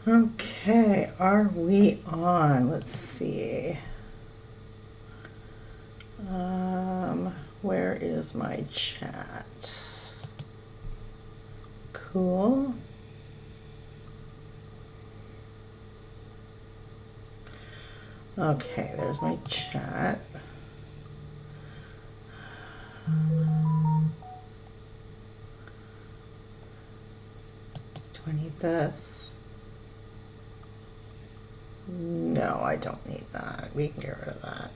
Okay, are we on? Let's see. Where is my chat? Cool. Okay, there's my chat. Do I need this? No, I don't need that. We can get rid of that.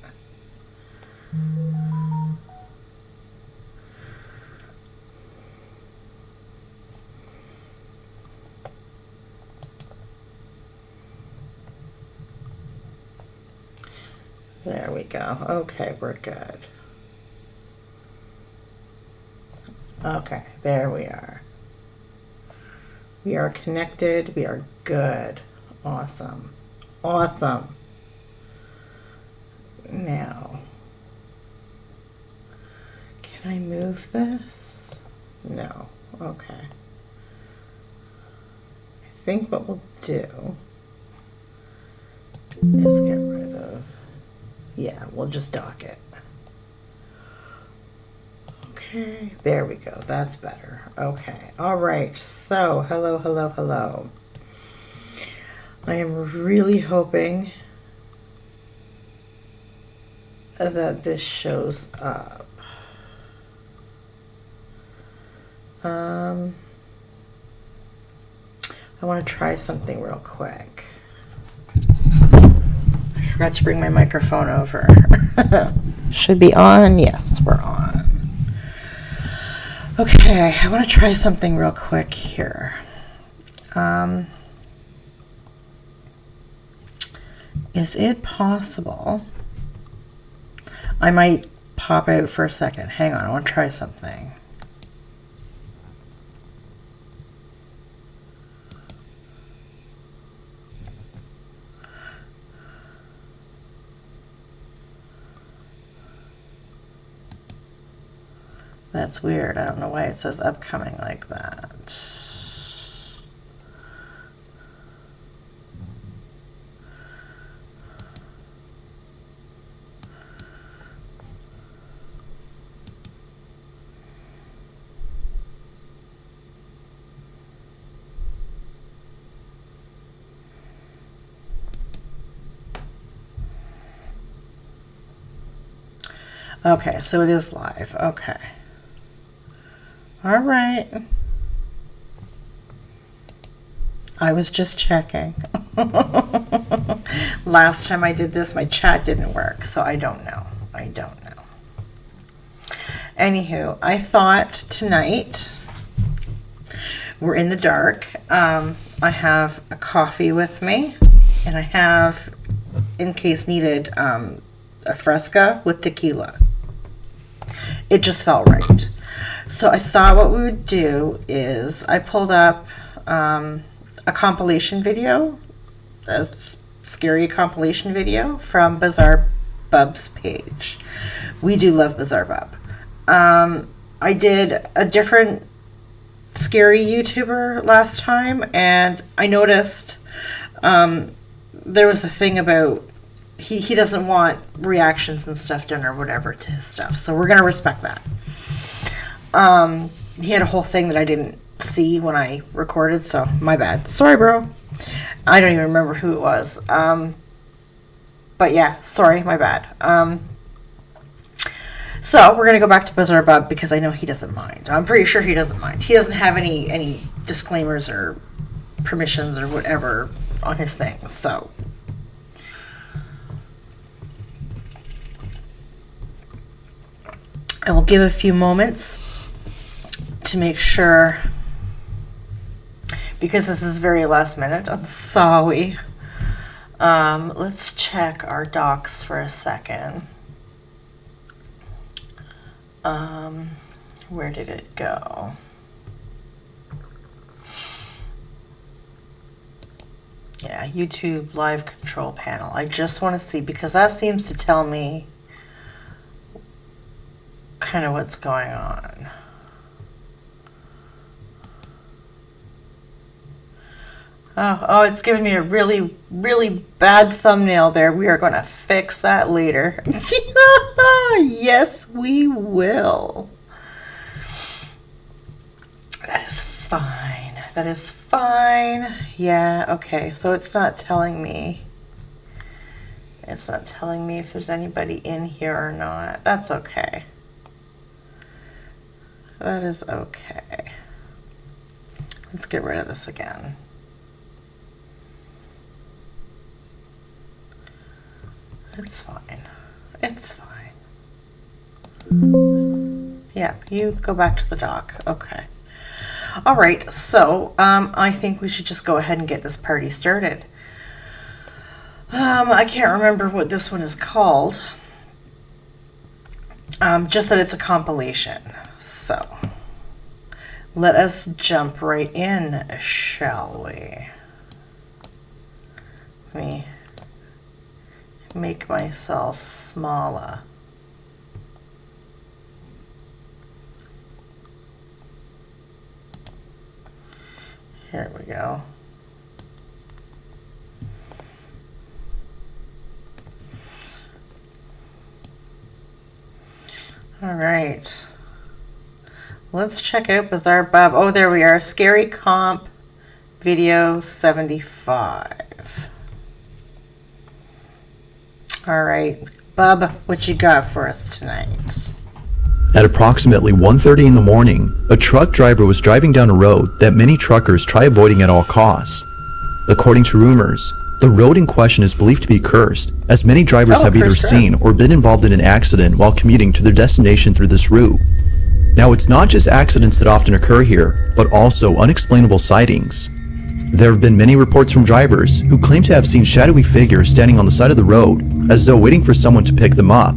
There we go. Okay, we're good. Okay, there we are. We are connected. We are good. Awesome. Awesome. Now, can I move this? No. Okay. I think what we'll do is get rid of, yeah, we'll just dock it. Okay, there we go. That's better. Okay. All right. So, hello, hello, hello. I am really hoping that this shows up. I want to try something real quick. I forgot to bring my microphone over. Should be on. Yes, we're on. Okay, I want to try something real quick here. Is it possible? I might pop out for a second. Hang on, I want to try something. That's weird. I don't know why it says upcoming like that. Okay, so it is live. Okay. All right. I was just checking. Last time I did this, my chat didn't work, so I don't know. I don't know. Anywho, I thought tonight, we're in the dark. I have a coffee with me, and I have, in case needed, a Fresca with tequila. It just felt right. So I thought what we would do is I pulled up a compilation video, a scary compilation video from Bizarre Bub's page. We do love Bizarre Bub. I did a different scary YouTuber last time, and I noticed there was a thing about he doesn't want reactions and stuff done or whatever to his stuff, so we're gonna respect that. He had a whole thing that I didn't see when I recorded, so my bad. Sorry, bro. I don't even remember who it was. But yeah, sorry, my bad. So we're gonna go back to Bizarre Bub because I know he doesn't mind. I'm pretty sure he doesn't mind. He doesn't have any disclaimers or permissions or whatever on his thing, so. I will give a few moments to make sure, because this is very last minute. I'm sorry. Let's check our docs for a second. Where did it go? Yeah, YouTube live control panel. I just want to see, because that seems to tell me kind of what's going on. Oh, it's giving me a really, really bad thumbnail there. We are going to fix that later. Yes, we will. That is fine. That is fine. Yeah, okay. So it's not telling me. It's not telling me if there's anybody in here or not. That's okay. That is okay. Let's get rid of this again. It's fine. It's fine. Yeah, you go back to the dock. Okay. All right, so I think we should just go ahead and get this party started. I can't remember what this one is called. Just that it's a compilation. So let us jump right in, shall we? Let me make myself smaller. Here we go. All right. Let's check out Bizarre Bub. Oh, there we are. Scary Comp Video 75. All right. Bub, what you got for us tonight? At approximately 1:30 in the morning, a truck driver was driving down a road that many truckers try avoiding at all costs. According to rumors, the road in question is believed to be cursed, as many drivers have either seen or been involved in an accident while commuting to their destination through this route. Now, it's not just accidents that often occur here, but also unexplainable sightings. There have been many reports from drivers who claim to have seen shadowy figures standing on the side of the road, as though waiting for someone to pick them up.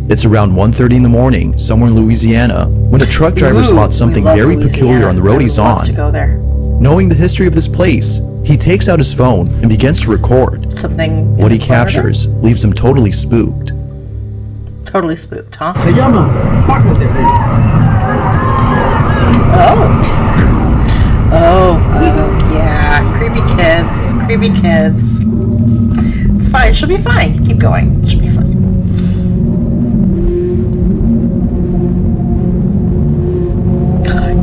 It's around 1:30 in the morning, somewhere in Louisiana, when a truck driver spots something very peculiar on the road he's on. Knowing the history of this place, he takes out his phone and begins to record. What he captures leaves him totally spooked. Totally spooked, huh? Oh, yeah. Creepy kids. Creepy kids. It's fine. She'll be fine. Keep going. She'll be fine.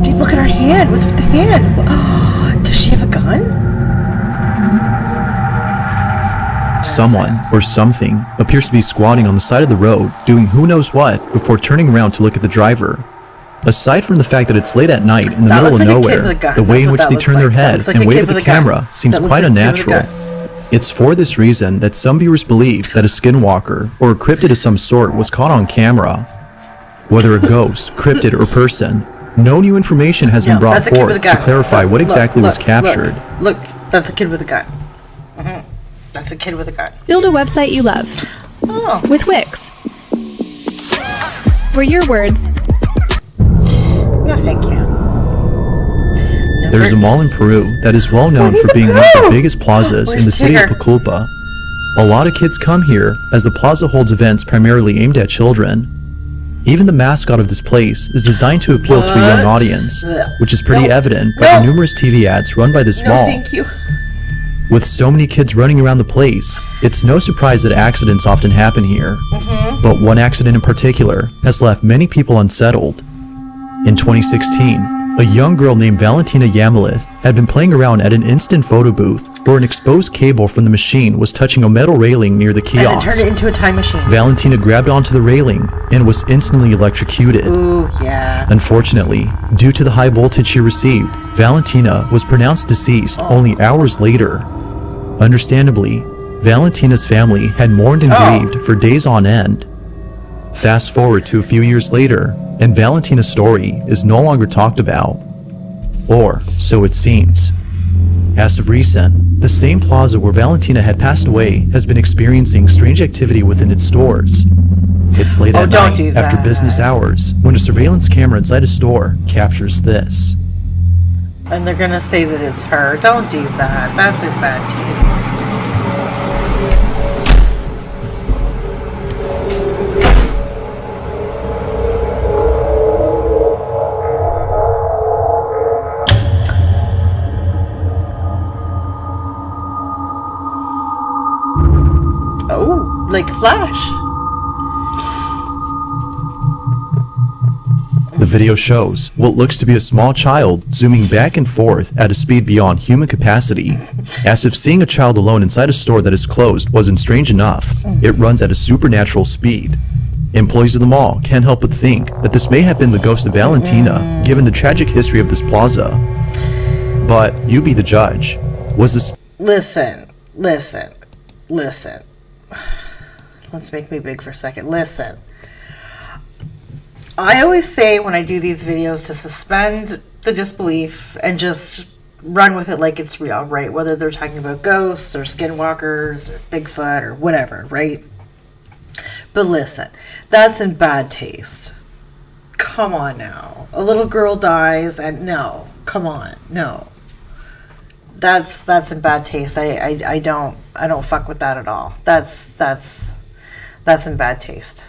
Dude, look at her hand. What's with the hand? Does she have a gun? Someone, or something, appears to be squatting on the side of the road, doing who knows what, before turning around to look at the driver. Aside from the fact that it's late at night in the middle of nowhere, the way in which they turn their head and wave at the camera seems quite unnatural. It's for this reason that some viewers believe that a skinwalker, or a cryptid of some sort, was caught on camera. Whether a ghost, cryptid, or person, no new information has been brought forth to clarify what exactly was captured. Look, that's a kid with a gun. That's a kid with a gun. Build a website you love. Oh. With Wix. For your words. No, thank you. There's a mall in Peru that is well known for being one of the biggest plazas in the city of Pucallpa. A lot of kids come here as the plaza holds events primarily aimed at children. Even the mascot of this place is designed to appeal to a young audience, which is pretty evident by the numerous TV ads run by this mall. Thank you. With so many kids running around the place, it's no surprise that accidents often happen here. But one accident in particular has left many people unsettled. In 2016, a young girl named Valentina Yamalith had been playing around at an instant photo booth where an exposed cable from the machine was touching a metal railing near the kiosk. And it turned it into a time machine. Valentina grabbed onto the railing and was instantly electrocuted. Ooh, yeah. Unfortunately, due to the high voltage she received, Valentina was pronounced deceased only hours later. Understandably, Valentina's family had mourned and grieved for days on end. Fast forward to a few years later, and Valentina's story is no longer talked about. Or so it seems. As of recent, the same plaza where Valentina had passed away has been experiencing strange activity within its stores. It's late at night after business hours when a surveillance camera inside a store captures this. And they're gonna say that it's her. Don't do that. That's in bad taste. like flash. The video shows what looks to be a small child zooming back and forth at a speed beyond human capacity. As if seeing a child alone inside a store that is closed wasn't strange enough, it runs at a supernatural speed. Employees of the mall can't help but think that this may have been the ghost of Valentina, given the tragic history of this plaza. But you be the judge. Was this... Listen. Let's make me big for a second. Listen. I always say when I do these videos to suspend the disbelief and just run with it like it's real, right? Whether they're talking about ghosts or skinwalkers or Bigfoot or whatever, right? But listen, that's in bad taste. Come on now. A little girl dies and no, come on, no. That's in bad taste. I don't fuck with that at all. That's in bad taste.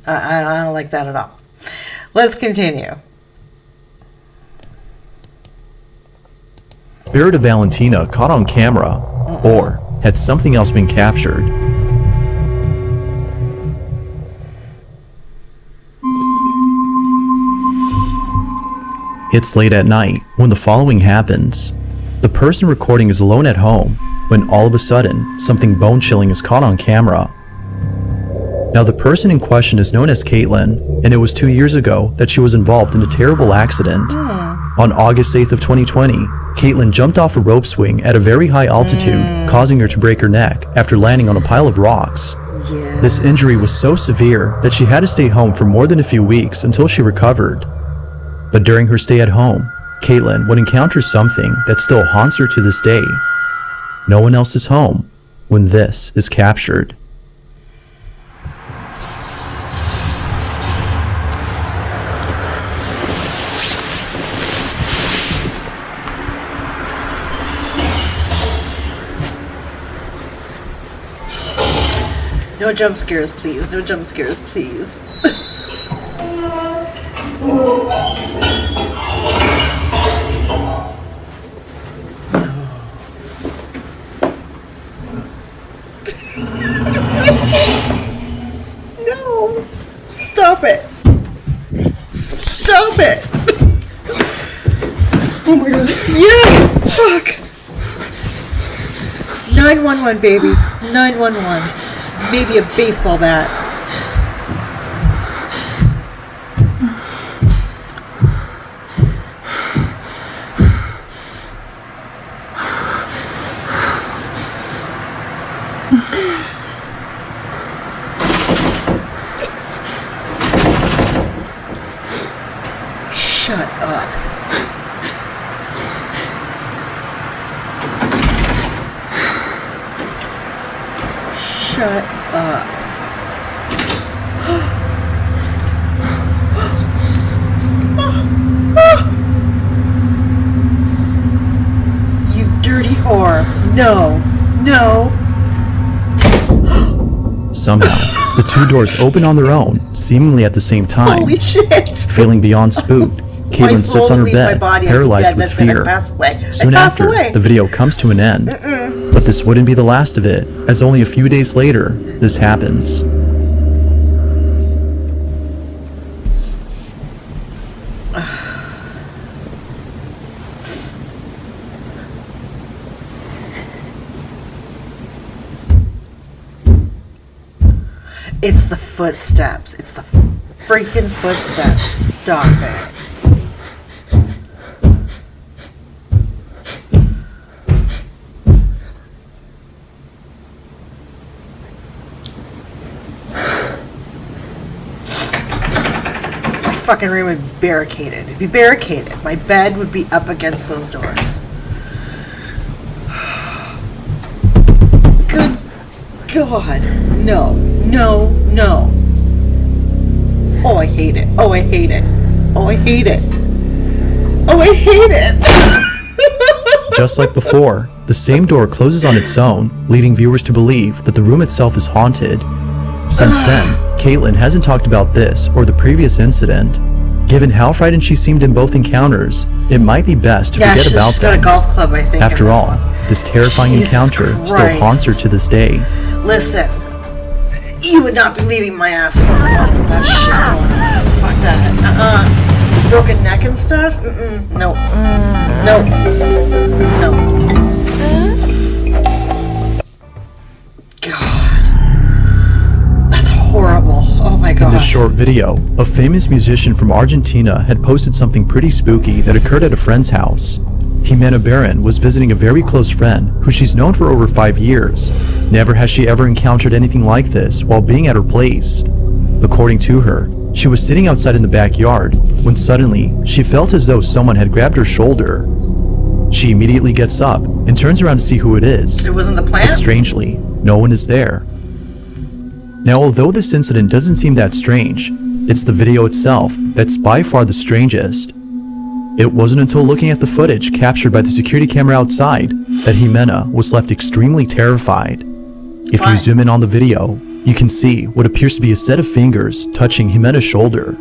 I don't like that at all. Let's continue. Spirit of Valentina caught on camera, or had something else been captured? It's late at night when the following happens. The person recording is alone at home when all of a sudden something bone-chilling is caught on camera. Now the person in question is known as Caitlin, and it was 2 years ago that she was involved in a terrible accident. On August 8th of 2020, Caitlin jumped off a rope swing at a very high altitude, causing her to break her neck after landing on a pile of rocks. Yeah. This injury was so severe that she had to stay home for more than a few weeks until she recovered. But during her stay at home, Caitlin would encounter something that still haunts her to this day. No one else is home when this is captured. No jump scares, please. No jump scares, please. No. Stop it. Stop it. Oh my god. Yeah. Fuck. 911, baby. 911. Maybe a baseball bat. Shut up. Shut up. You dirty whore. No. No. Somehow, the two doors open on their own, seemingly at the same time. Holy shit. Feeling beyond spooked, Caitlin sits on her bed, paralyzed with fear. Soon after, the video comes to an end. But this wouldn't be the last of it, as only a few days later, this happens. It's the footsteps. It's the freaking footsteps. Stop it. My fucking room would be barricaded. It'd be barricaded. My bed would be up against those doors. Good God. No. No. No. Oh, I hate it. Oh, I hate it. Oh, I hate it. Oh, I hate it. Just like before, the same door closes on its own, leading viewers to believe that the room itself is haunted. Since then, Caitlin hasn't talked about this or the previous incident. Given how frightened she seemed in both encounters, it might be best to forget about she's got them. a golf club, I think. After in this all, one. this terrifying Jesus encounter still Christ. haunts her to this day. Listen, you would not be leaving my ass alone with that shit going on. Fuck that. Broken neck and stuff? No. No. No. God. That's horrible. Oh my God. In this short video, a famous musician from Argentina had posted something pretty spooky that occurred at a friend's house. Jimena Barron was visiting a very close friend who she's known for over 5 years. Never has she ever encountered anything like this while being at her place. According to her, she was sitting outside in the backyard when suddenly she felt as though someone had grabbed her shoulder. She immediately gets up and turns around to see who it is. It wasn't the But plant? strangely, no one is there. Now, although this incident doesn't seem that strange, it's the video itself that's by far the strangest. It wasn't until looking at the footage captured by the security camera outside that Jimena was left extremely terrified. If Why? you zoom in on the video, you can see what appears to be a set of fingers touching Jimena's shoulder.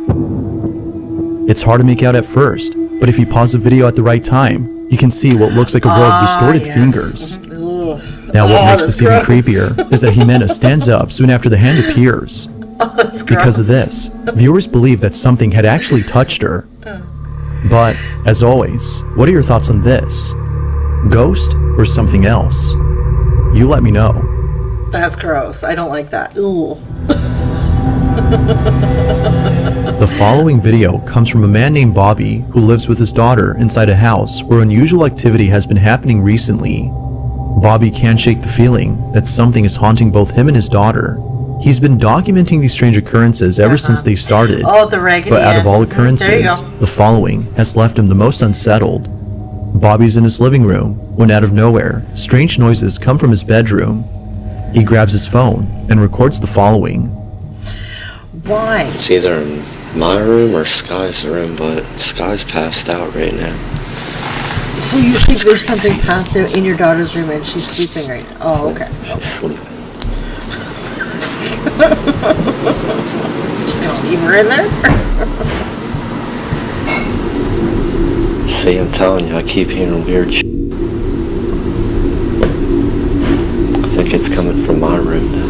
It's hard to make out at first, but if you pause the video at the right time, you can see what looks like a row of distorted yes. fingers. Ugh. Now, what makes that's this even gross. creepier is that Jimena stands up soon after the hand appears. That's Because of gross. this, viewers believe that something had actually touched her. But, as always, what are your thoughts on this? Ghost or something else? You let me know. That's gross. I don't like that. Ooh. The following video comes from a man named Bobby who lives with his daughter inside a house where unusual activity has been happening recently. Bobby can't shake the feeling that something is haunting both him and his daughter. He's been documenting these strange occurrences ever since they started. Oh, the Raggedy But out of Ann. all There you occurrences, go. the following has left him the most unsettled. Bobby's in his living room when out of nowhere, strange noises come from his bedroom. He grabs his phone and records the following. Why? It's either in my room or Sky's room, but Sky's passed out right now. So you think there's something passed out in your daughter's room and she's sleeping right now? Oh, okay. She's sleeping. Just gonna leave her in there? See, I'm telling you, I keep hearing weird shit. I think it's coming from my room now.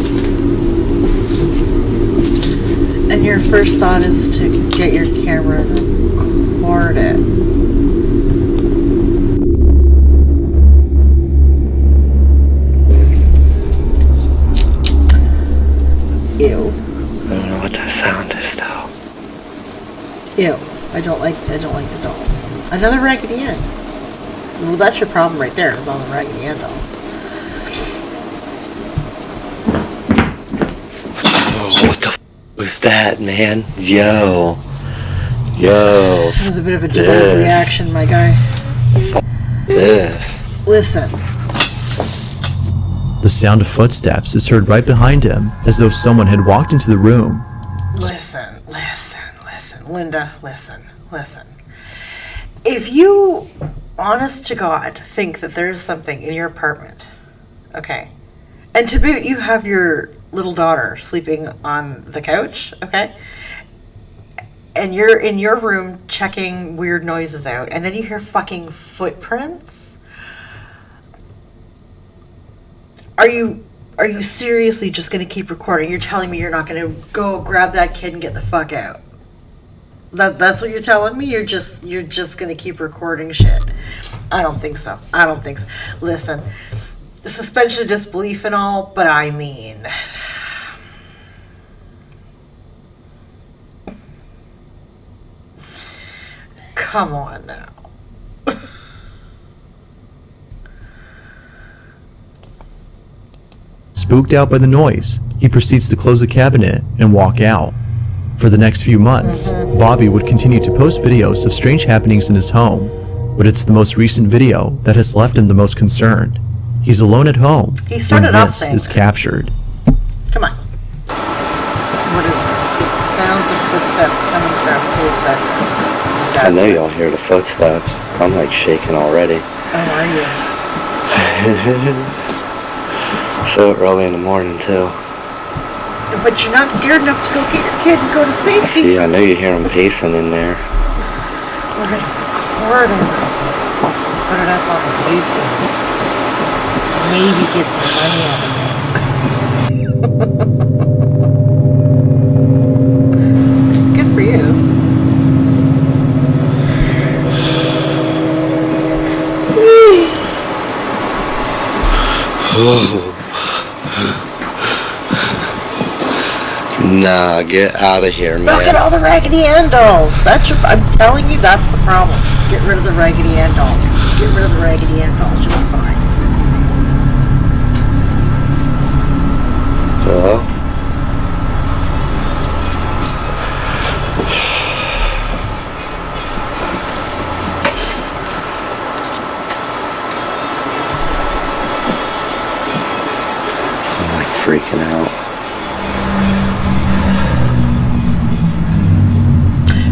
And your first thought is to get your camera and record it. Ew. I don't know what that sound is, though. Ew. I don't like the dolls. Another Raggedy Ann. Well, that's your problem right there, is all the Raggedy Ann dolls. Oh, what the f was that, man? Yo. Yo. That was a bit of a delayed reaction, my guy. This. Listen. The sound of footsteps is heard right behind him, as though someone had walked into the room. Listen. Linda, listen. If you, honest to God, think that there is something in your apartment, okay, and to boot, you have your little daughter sleeping on the couch, okay, and you're in your room checking weird noises out, and then you hear fucking footprints, are you seriously just going to keep recording? You're telling me you're not going to go grab that kid and get the fuck out? That's what you're telling me? You're just going to keep recording shit? I don't think so. Listen, the suspension of disbelief and all, but I mean, come on now. Spooked out by the noise, he proceeds to close the cabinet and walk out. For the next few months, Bobby would continue to post videos of strange happenings in his home, but it's the most recent video that has left him the most concerned. He's alone at home He started when off this saying is that. captured. Come on. What is this? Sounds of footsteps coming from his bedroom. I know y'all hear the footsteps. I'm like shaking already. Oh, are you? So early in the morning, too. But you're not scared enough to go get your kid and go to safety. See, I know you hear him pacing in there. We're going to record everything. Put it up on the YouTubes. Maybe get some money out of it. Good for you. Nah, get out of here, man. Look at all the Raggedy Ann dolls. I'm telling you, that's the problem. Get rid of the Raggedy Ann dolls. Get rid of the Raggedy Ann dolls. You'll be fine. Hello? I'm like freaking out.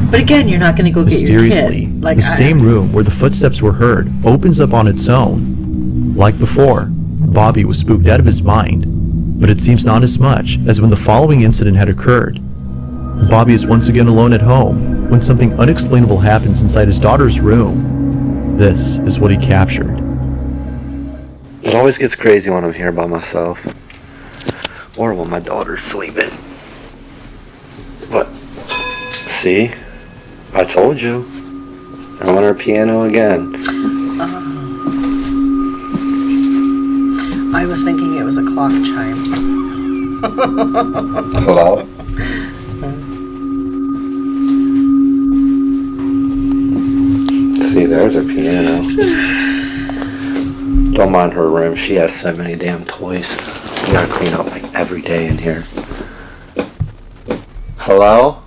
But again, you're not going to go get your Mysteriously, kid. the same room where the footsteps were heard opens up on its own. Like before, Bobby was spooked out of his mind, but it seems not as much as when the following incident had occurred. Bobby is once again alone at home when something unexplainable happens inside his daughter's room. This is what he captured. It always gets crazy when I'm here by myself. Or when my daughter's sleeping. But, see? I told you. I'm on her piano again. I was thinking it was a clock chime. Hello? See, there's her piano. Don't mind her room. She has so many damn toys. We gotta clean up like every day in here. Hello?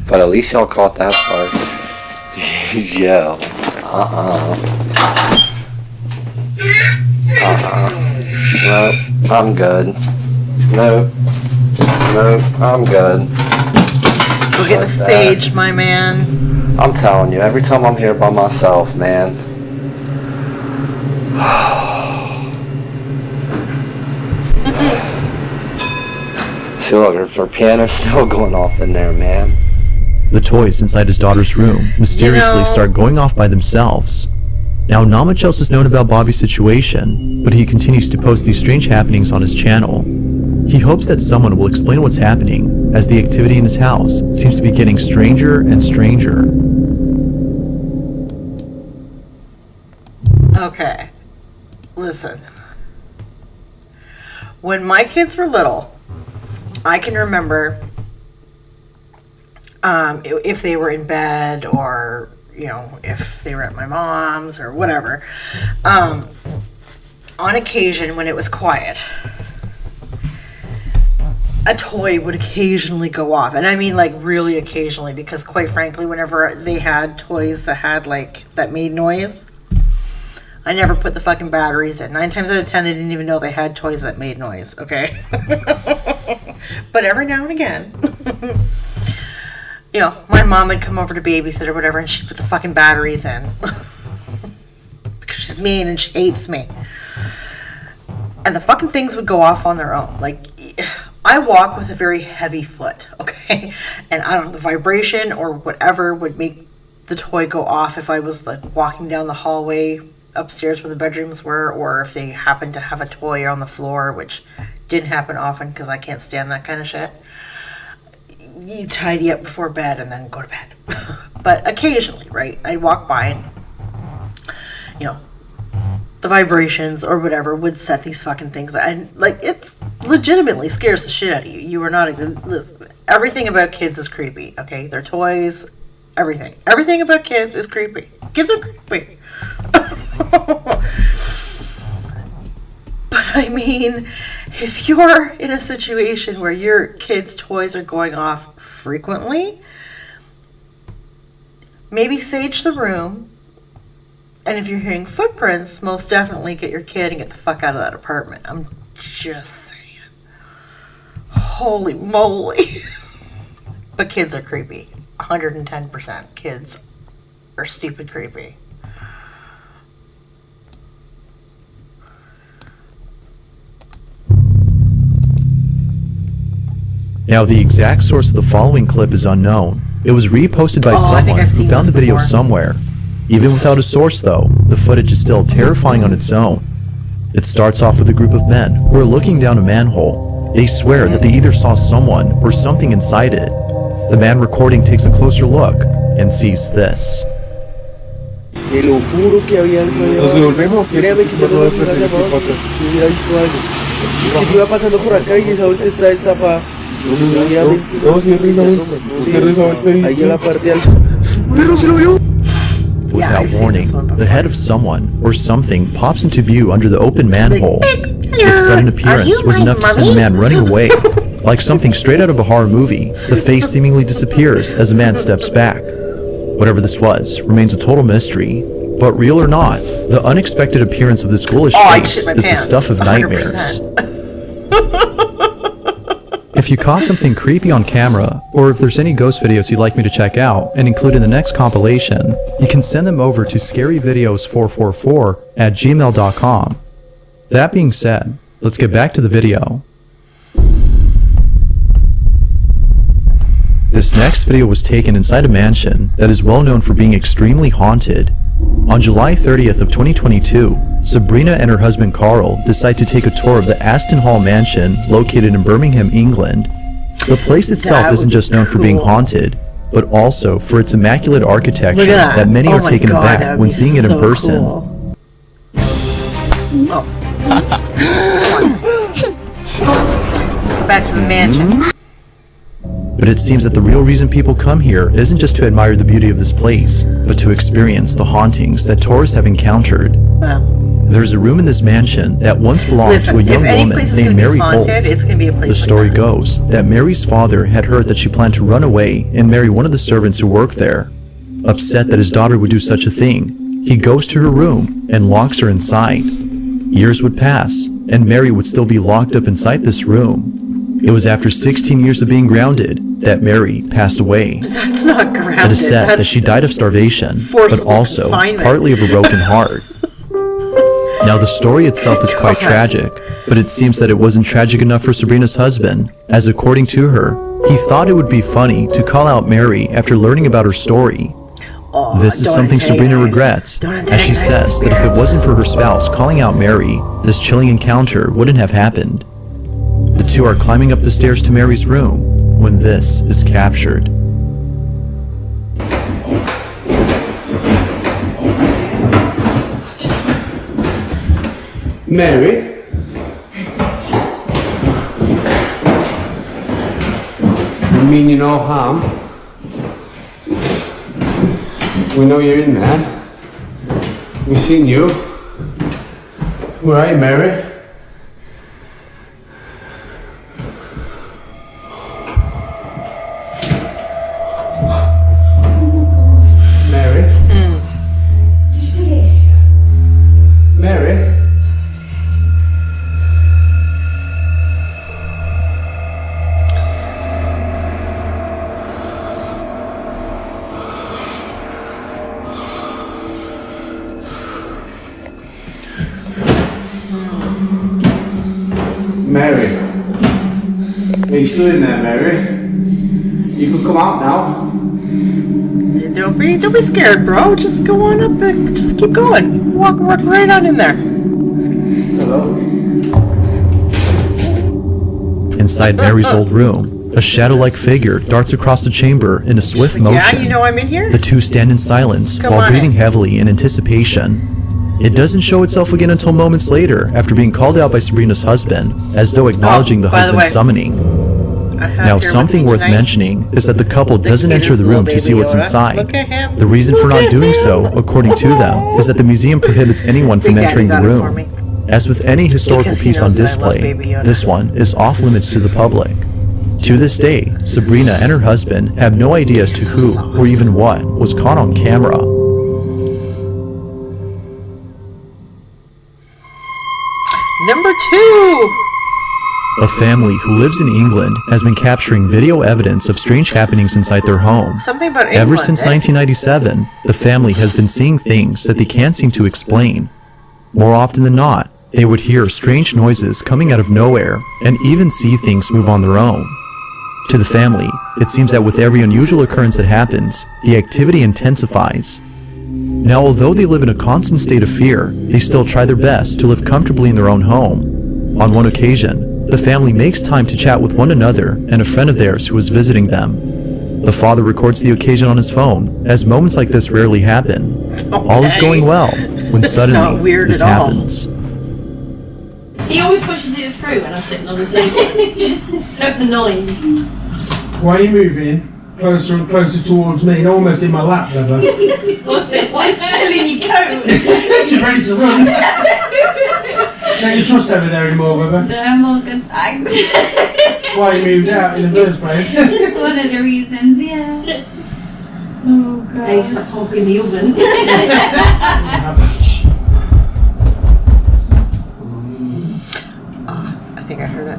But at least y'all caught that part. Yo. Nope, I'm good. Nope, I'm good. Go get the sage, my man. I'm telling you, every time I'm here by myself, man. See, look, her piano's still going off in there, man. The toys inside his daughter's room mysteriously start going off by themselves. Now, not much else is known about Bobby's situation, but he continues to post these strange happenings on his channel. He hopes that someone will explain what's happening, as the activity in his house seems to be getting stranger and stranger. Okay. Listen. When my kids were little, I can remember if they were in bed or, you know, if they were at my mom's or whatever, on occasion when it was quiet, a toy would occasionally go off. And I mean, like, really occasionally, because quite frankly, whenever they had toys that had, like, that made noise, I never put the fucking batteries in. 9 times out of 10, they didn't even know they had toys that made noise, okay? But every now and again, you know, my mom would come over to babysit or whatever, and she'd put the fucking batteries in. Because she's mean and she hates me. And the fucking things would go off on their own. Like, I walk with a very heavy foot, okay? And I don't know, the vibration or whatever would make the toy go off if I was, like, walking down the hallway upstairs where the bedrooms were, or if they happened to have a toy on the floor, which didn't happen often because I can't stand that kind of shit. You tidy up before bed and then go to bed. But occasionally, right, I'd walk by and, you know, the vibrations or whatever would set these fucking things. And, like, it's legitimately scares the shit out of you. You are not, listen, everything about kids is creepy, okay? Their toys, everything. Everything about kids is creepy. Kids are creepy. But I mean, if you're in a situation where your kids' toys are going off frequently, maybe sage the room. And if you're hearing footprints, most definitely get your kid and get the fuck out of that apartment. I'm just saying. Holy moly. But kids are creepy. 110%. Kids are stupid creepy. Now, the exact source of the following clip is unknown. It was reposted by I think someone I've who seen found the this video before. somewhere. Even without a source, though, the footage is still terrifying on its own. It starts off with a group of men who are looking down a manhole. They swear that they either saw someone or something inside it. The man recording takes a closer look and sees this. Se lo juro que había algo ahí Nos abajo. devolvemos. Créame que yo no vi nada abajo. Yo hubiera visto algo. Es que yo iba pasando por acá y esa vuelta está destapada. No, si es risa, Ahí ya la parte alta. Pero se lo vio. Without I've seen warning, this one before. the head of someone or something pops into view under the open manhole. Its sudden appearance was enough to send the man running away. Like something straight out of a horror movie, the face seemingly disappears as the man steps back. Whatever this was remains a total mystery, but real or not, the unexpected appearance of this ghoulish I'd face shit my is the pants, stuff of 100%. nightmares. If you caught something creepy on camera, or if there's any ghost videos you'd like me to check out and include in the next compilation, you can send them over to scaryvideos444@gmail.com. That being said, let's get back to the video. This next video was taken inside a mansion that is well known for being extremely haunted. On July 30th of 2022, Sabrina and her husband Carl decide to take a tour of the Aston Hall mansion located in Birmingham, England. The place itself That isn't would just be known for being cool. haunted, but also for its immaculate architecture Look at that. many Oh are my taken God, that aback would when be seeing it in so person. cool. Oh. Back to the mansion. But it seems that the real reason people come here isn't just to admire the beauty of this place, but to experience the hauntings that tourists have encountered. Wow. There's a room in this mansion that once belonged Listen, to a if young any woman place is named gonna be Mary haunted, Holt. it's gonna be a place The like story that. goes that Mary's father had heard that she planned to run away and marry one of the servants who worked there. Upset that his daughter would do such a thing, he goes to her room and locks her inside. Years would pass, and Mary would still be locked up inside this room. It was after 16 years of being grounded that Mary passed away. That's not grounded. It is said That's that she died of starvation, but forceful also confinement. partly of a broken heart. Now, the story itself is quite God. tragic, but it seems that it wasn't tragic enough for Sabrina's husband, as according to her, he thought it would be funny to call out Mary after learning about her story. Oh, This is don't something Sabrina antagonize. regrets, Don't as she antagonize says that if it spirits. wasn't for her spouse calling out Mary, this chilling encounter wouldn't have happened. The two are climbing up the stairs to Mary's room when this is captured. Mary? You mean you no harm? We know you're in there. We've seen you. Where are you, Mary? Mary? Mary? Mary? Are you still in there, Mary? You can come out now. Don't be scared, bro. Just go on up and just keep going. Walk right on in there. Hello? Inside Mary's old room, a shadow-like figure darts across the chamber in a swift motion. Yeah, you know I'm in here. The two stand in silence Come while on breathing in. heavily in anticipation. It doesn't show itself again until moments later after being called out by Sabrina's husband, as though acknowledging the by the husband's way, summoning. I have Now, here with something me worth tonight. mentioning is that the couple doesn't here's enter the little room to see baby what's Yoda. inside. Look at him. The reason for Look not at doing him. so, according to them, is that the museum prohibits anyone from Big entering the Daddy got it for room. As with any historical Because he piece on knows that I love display, Baby Yoda. this one is off limits to the public. To this day, Sabrina and her husband have no idea as to who or even what was caught on camera. Number 2. A family who lives in England has been capturing video evidence of strange happenings inside their home. Something about England. Ever since 1997, the family has been seeing things that they can't seem to explain. More often than not, they would hear strange noises coming out of nowhere and even see things move on their own. To the family, it seems that with every unusual occurrence that happens, the activity intensifies. Now, although they live in a constant state of fear, they still try their best to live comfortably in their own home. On one occasion, the family makes time to chat with one another and a friend of theirs who is visiting them. The father records the occasion on his phone, as moments like this rarely happen. All is going well, when That's suddenly not weird this at all. happens. He always pushes it through when I'm sitting on the seat. It's so annoying. Why are you moving closer and closer towards me and almost in my lap, Bubba? What's it? Why is it in your coat? She's ready to run. Don't you trust over there anymore, Bubba? No, I'm all good, thanks. Why you moved out in the first place? One of the reasons, yeah. Oh, God. Hey, stop hogging the oven. I think I heard it.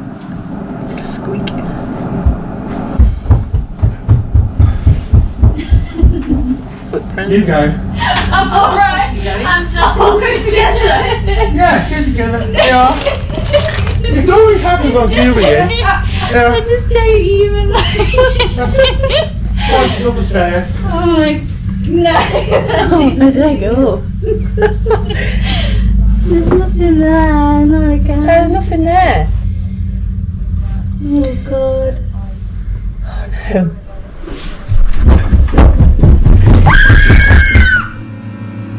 Like a squeak. Footprints. You go. I'm alright. I'm so We'll go together. Yeah, get together. Yeah. It always happens on Julian. I Yeah. just don't even That's it. Why she's up the stairs? Oh my, no. Where did I go? There's nothing there. No, I can't. There's nothing there. Oh, God. No.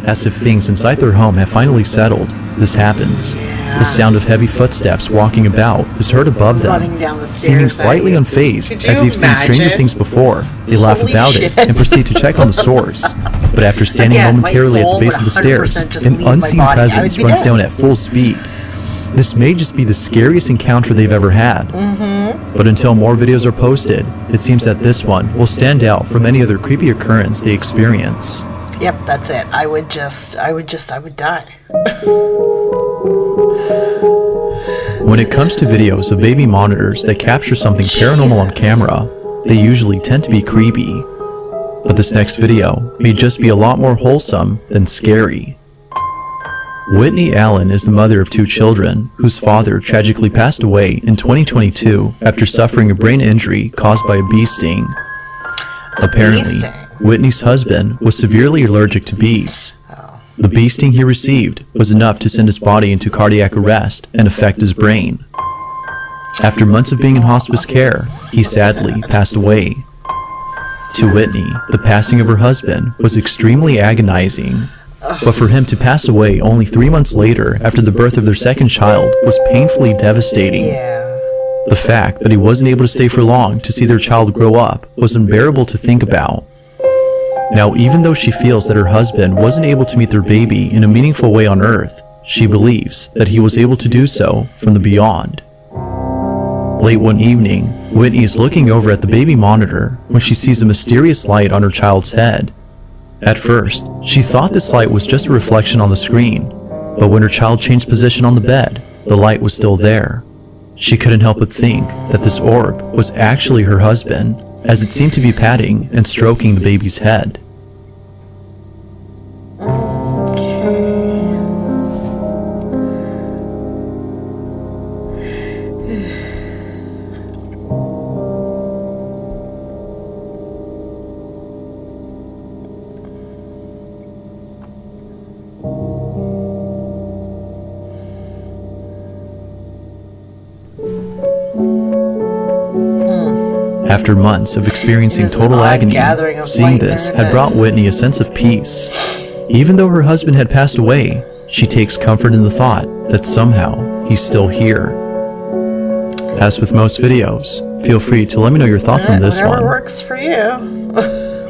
As if things inside their home have finally settled, this happens. The sound of heavy footsteps walking about is heard above Running them. down the stairs. Seeming slightly unfazed, Could you as they've seen stranger imagine? things before, they laugh Holy about shit. it and proceed to check on the source. But after standing Again, my momentarily at the soul base of the would stairs, 100% just an leave my unseen body. I would presence be runs dead. down at full speed. This may just be the scariest encounter they've ever had. But until more videos are posted, it seems that this one will stand out from any other creepy occurrence they experience. Yep, that's it. I would die. When it comes to videos of baby monitors that capture something paranormal on camera, they usually tend to be creepy. But this next video may just be a lot more wholesome than scary. Whitney Allen is the mother of 2 children, whose father tragically passed away in 2022 after suffering a brain injury caused by a bee sting. Apparently, sting? Whitney's husband was severely allergic to bees. The bee sting he received was enough to send his body into cardiac arrest and affect his brain. After months of being in hospice care, he sadly passed away. To Whitney, the passing of her husband was extremely agonizing. But for him to pass away only 3 months later after the birth of their second child was painfully devastating. Yeah. The fact that he wasn't able to stay for long to see their child grow up was unbearable to think about. Now, even though she feels that her husband wasn't able to meet their baby in a meaningful way on Earth, she believes that he was able to do so from the beyond. Late one evening, Whitney is looking over at the baby monitor when she sees a mysterious light on her child's head. At first, she thought this light was just a reflection on the screen, but when her child changed position on the bed, the light was still there. She couldn't help but think that this orb was actually her husband, as it seemed to be patting and stroking the baby's head. After months of experiencing It is an total odd agony, gathering of seeing light this there, had isn't brought it? Whitney a sense of peace. Even though her husband had passed away, she takes comfort in the thought that somehow he's still here. As with most videos, feel free to let me know your thoughts on this Whatever one. works for you.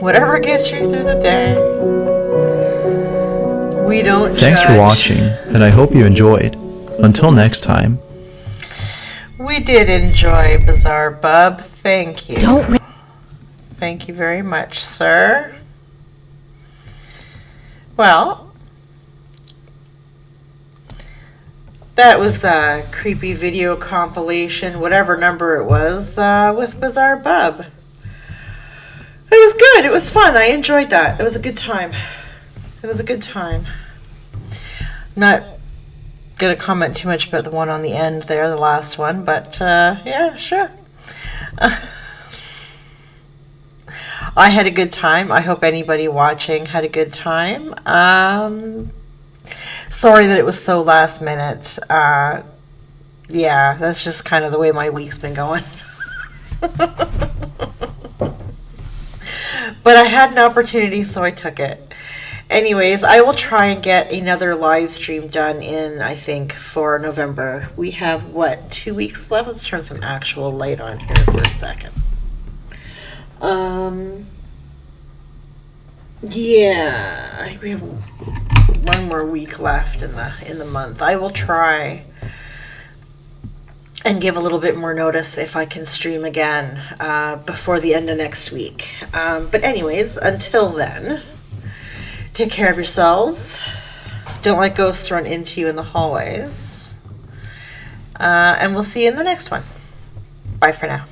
Whatever gets you through the day. We don't Thanks for judge. watching, and I hope you enjoyed. Until next time. We did enjoy Bizarre Bub. Thank you. Thank you very much, sir. Well, That was a creepy video compilation, whatever number it was, with Bizarre Bub. It was good. It was fun. I enjoyed that. It was a good time. It was a good time. I'm not going to comment too much about the one on the end there, the last one, but yeah, sure. I had a good time. I hope anybody watching had a good time. Sorry that it was so last minute. Yeah, that's just kind of the way my week's been going. But I had an opportunity, so I took it. Anyways, I will try and get another live stream done in, I think, for November. We have, what, 2 weeks left? Let's turn some actual light on here for a second. Yeah, I think we have one more week left in the month. I will try and give a little bit more notice if I can stream again before the end of next week. But anyways, until then, take care of yourselves. Don't let ghosts run into you in the hallways. And we'll see you in the next one. Bye for now.